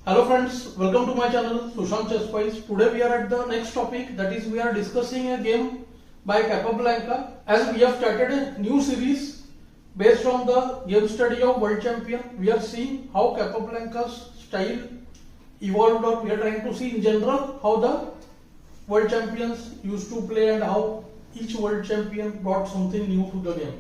Hello friends, welcome to my channel Sushant Chess Spice. Today we are at the next topic, that is we are discussing a game by Capablanca. As we have started a new series based on the game study of world champion. We are seeing how Capablanca's style evolved, or we are trying to see in general how the world champions used to play and how each world champion brought something new to the game.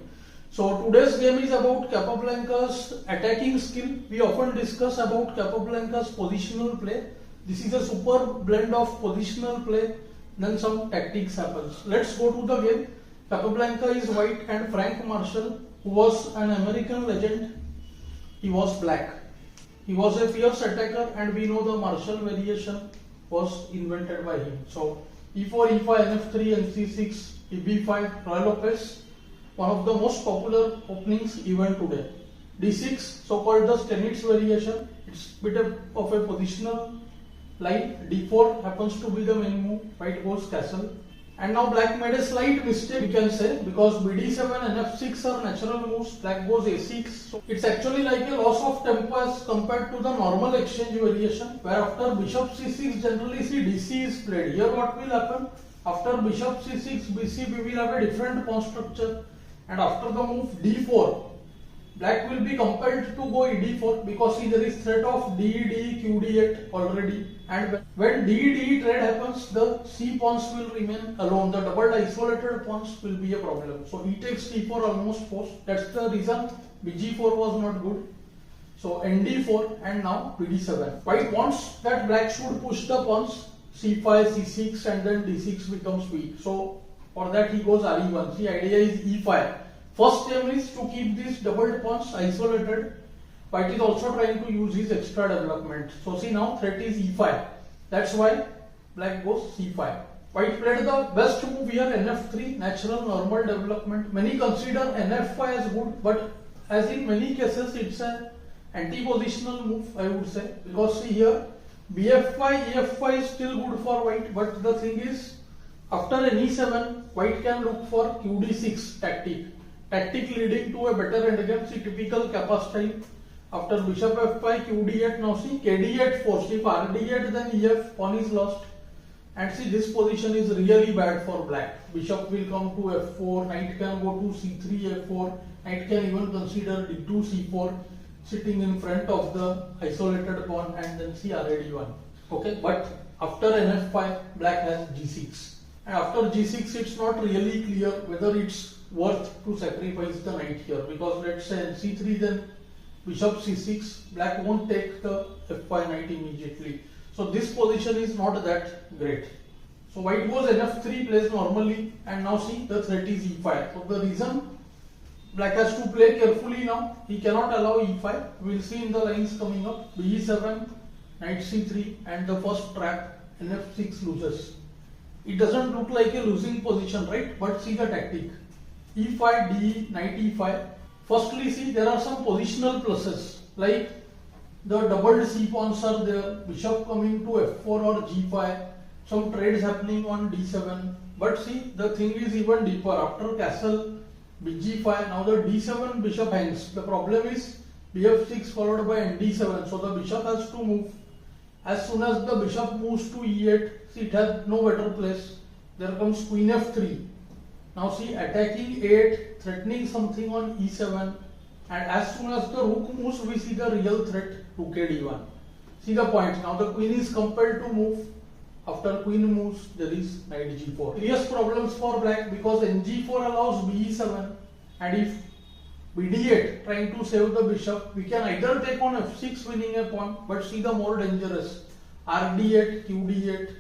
So today's game is about Capablanca's attacking skill. We often discuss about Capablanca's positional play. This is a super blend of positional play, then some tactics happens. Let's go to the game. Capablanca is white and Frank Marshall, who was an American legend, he was black. He was a fierce attacker, and we know the Marshall variation was invented by him. So e4, e5, nf3, nc6, eb5, Roy Lopez. One of the most popular openings even today. d6, so called the Stenitz variation. It's a bit of a positional line. d4 happens to be the main move. White goes castle. And now black made a slight mistake, we can say, because bd7 and f6 are natural moves. Black goes a6. So it's actually like a loss of tempo as compared to the normal exchange variation, where after bishop c6 generally see dc is played. Here what will happen? After bishop c6, bc, we will have a different pawn structure. And after the move d4, black will be compelled to go ed4, because see, there is threat of d, qd8 already, and when d trade happens, the c pawns will remain alone. The double isolated pawns will be a problem. So e takes d4 almost forced. That's the reason bg4 was not good. So nd4 and now bd7. White wants that black should push the pawns c5, c6, and then d6 becomes weak. So for that he goes re1. The idea is e5. First aim is to keep these doubled pawns isolated. White is also trying to use his extra development. So see, now threat is e5. That's why black goes c5. White played the best move here, nf3, natural normal development. Many consider nf5 as good, but as in many cases it's an anti-positional move, I would say. Because see here, bf5, ef5 is still good for white, but the thing is, after e7, white can look for qd6 tactic. Tactic leading to a better endgame. See, typical Kappa style. After bishop f5, qd8, now see kd8 forced. If rd8, then ef, pawn is lost. And see, this position is really bad for black. Bishop will come to f4, knight can go to c3, f4, knight can even consider d2, c4, sitting in front of the isolated pawn, and then see rd1. Okay, but after nf5, black has g6. And after g6, it's not really clear whether it's worth to sacrifice the knight here, because let's say c3, then bishop c6, black won't take the f5 knight immediately. So this position is not that great. So white goes nf3, plays normally, and now see, the threat is e5. So the reason black has to play carefully now, he cannot allow e5. We'll see in the lines coming up. b7, knight c3, and the first trap, nf6 loses. It doesn't look like a losing position, right? But see the tactic. e5, d, knight e5. Firstly, see, there are some positional pluses, like the doubled c pawns are there, bishop coming to f4 or g5, some trades happening on d7. But see, the thing is even deeper. After castle, bg5, now the d7 bishop hangs. The problem is bf6 followed by nd7. So the bishop has to move. As soon as the bishop moves to e8, see, it has no better place. There comes queen f3. Now see, attacking 8, threatening something on e7, and as soon as the rook moves, we see the real threat, rook d1. See the point. Now the queen is compelled to move. After queen moves, there is knight g4. Serious problems for black, because ng4 allows be7, and if bd8 trying to save the bishop, we can either take on f6 winning a pawn, but see the more dangerous, rd8, qd8,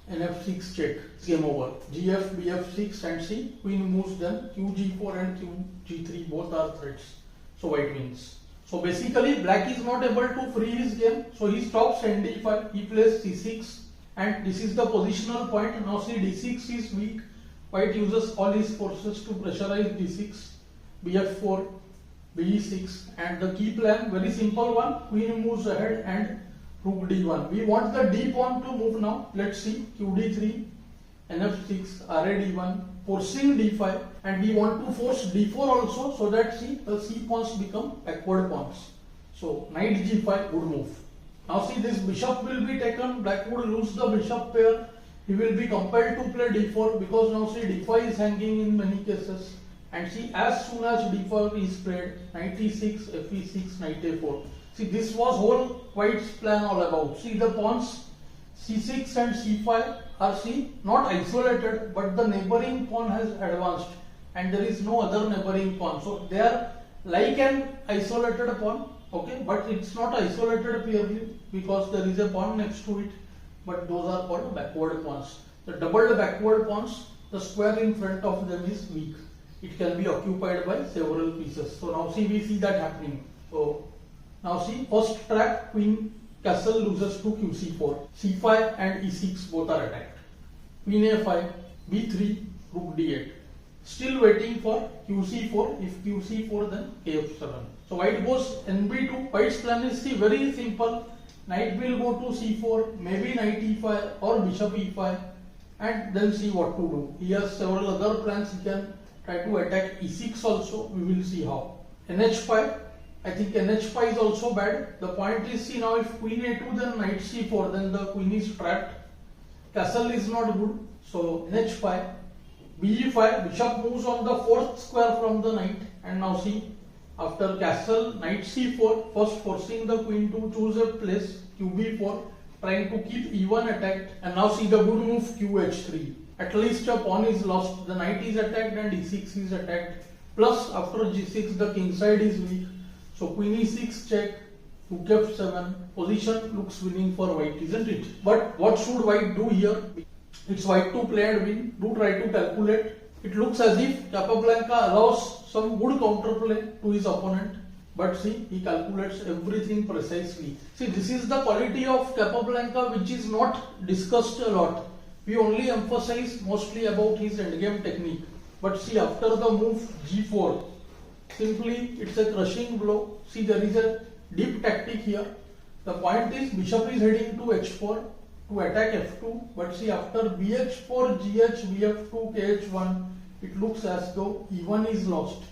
and f6 check, game over. gf, bf6, and see, queen moves, then qg4 and qg3 both are threats. So white wins. So basically black is not able to free his game, so he stops nd5, he plays c6, and this is the positional point. Now see, d6 is weak. White uses all his forces to pressurize d6, bf4, be6, and the key plan, very simple one, queen moves ahead and rook d1. We want the d pawn to move now. Let's see, qd3, nf6, rad1, forcing d5, and we want to force d4 also, so that see, the c pawns become backward pawns. So knight g5, good move. Now see, this bishop will be taken, black would lose the bishop pair, he will be compelled to play d4 because now see d5 is hanging in many cases. And see, as soon as d4 is played, knight e6, fe6, knight a4. See, this was whole white's plan all about. See, the pawns c6 and c5 are not isolated, but the neighboring pawn has advanced and there is no other neighboring pawn. So they are like an isolated pawn, okay, but it's not isolated purely because there is a pawn next to it, but those are called backward pawns. The doubled backward pawns, the square in front of them is weak. It can be occupied by several pieces. So now see, we see that happening. So now see, first track, queen castle loses to qc4, c5 and e6 both are attacked. Queen a5, b3, rook d8. Still waiting for qc4. If qc4, then kf7. So white goes nb2. White's plan is very simple. Knight will go to c4, maybe knight e5 or bishop e5, and then see what to do. He has several other plans. He can try to attack e6 also. We will see how. nh5. I think nh5 is also bad. The point is, see now, if queen a2, then knight c4, then the queen is trapped. Castle is not good. So nh5. be5, bishop moves on the fourth square from the knight, and now see, after castle, knight c4, first forcing the queen to choose a place, qb4, trying to keep e1 attacked, and now see the good move qh3. At least a pawn is lost, the knight is attacked and e6 is attacked, plus after g6 the king side is weak, so queen e6 check, rook f7, position looks winning for white, isn't it? But what should white do here? It's white to play and win. Do try to calculate. It looks as if Capablanca allows some good counterplay to his opponent, but see, he calculates everything precisely. See, this is the quality of Capablanca which is not discussed a lot. We only emphasize mostly about his endgame technique. But see, after the move g4, simply it's a crushing blow. See, there is a deep tactic here. The point is, bishop is heading to h4 to attack f2, but see, after bh4, gh, bf2, kh1, it looks as though e1 is lost.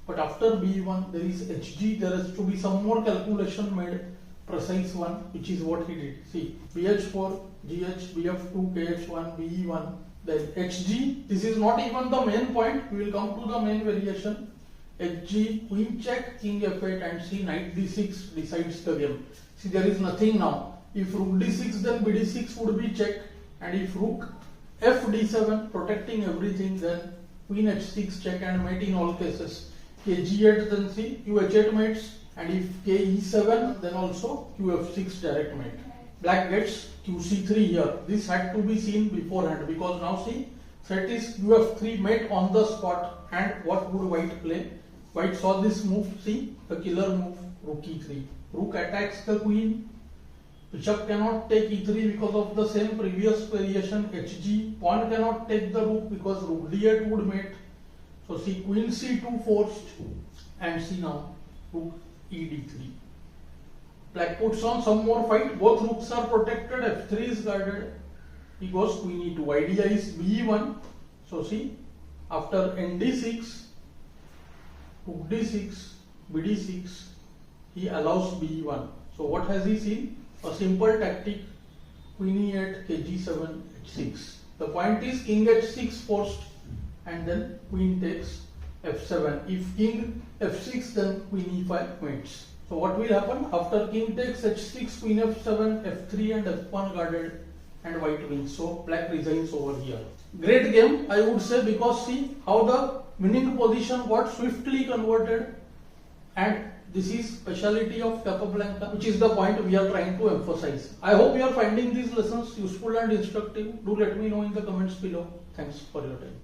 But after b1, there is hg, there has to be some more calculation made, precise one, which is what he did. See, bh4, gh, bf2, kh1, be1, then hg, this is not even the main point, we will come to the main variation. hg, queen check, king f8, and see, knight d6 decides the game. See, there is nothing now. If rook d6, then bd6 would be checked, and if rook fd7, protecting everything, then queen h6 check and mate in all cases. kg8, then see, qh8 mates, and if ke7, then also qf6 direct mate. Black gets qc3 here. This had to be seen beforehand, because now see, set is qf3 mate on the spot, and what would white play? White saw this move, see, the killer move, rook e3. Rook attacks the queen. Bishop cannot take e3 because of the same previous variation hg. Pawn cannot take the rook because rook d8 would mate. So see, queen c2 forced, and see now rook ed3. Black puts on some more fight. Both rooks are protected. f3 is guarded. He goes queen e2. Idea is b1. So see, after nd6, rook d6, bd6, he allows b1. So what has he seen? A simple tactic, queen e8, kg7, h6. The point is, king h6 forced, and then queen takes f7. If king f6, then queen e5 mates. So what will happen? After king takes h6, queen f7, f3 and f1 guarded, and white wins. So black resigns over here. Great game, I would say, because see how the winning position got swiftly converted, and this is speciality of Capablanca, which is the point we are trying to emphasize. I hope you are finding these lessons useful and instructive. Do let me know in the comments below. Thanks for your time.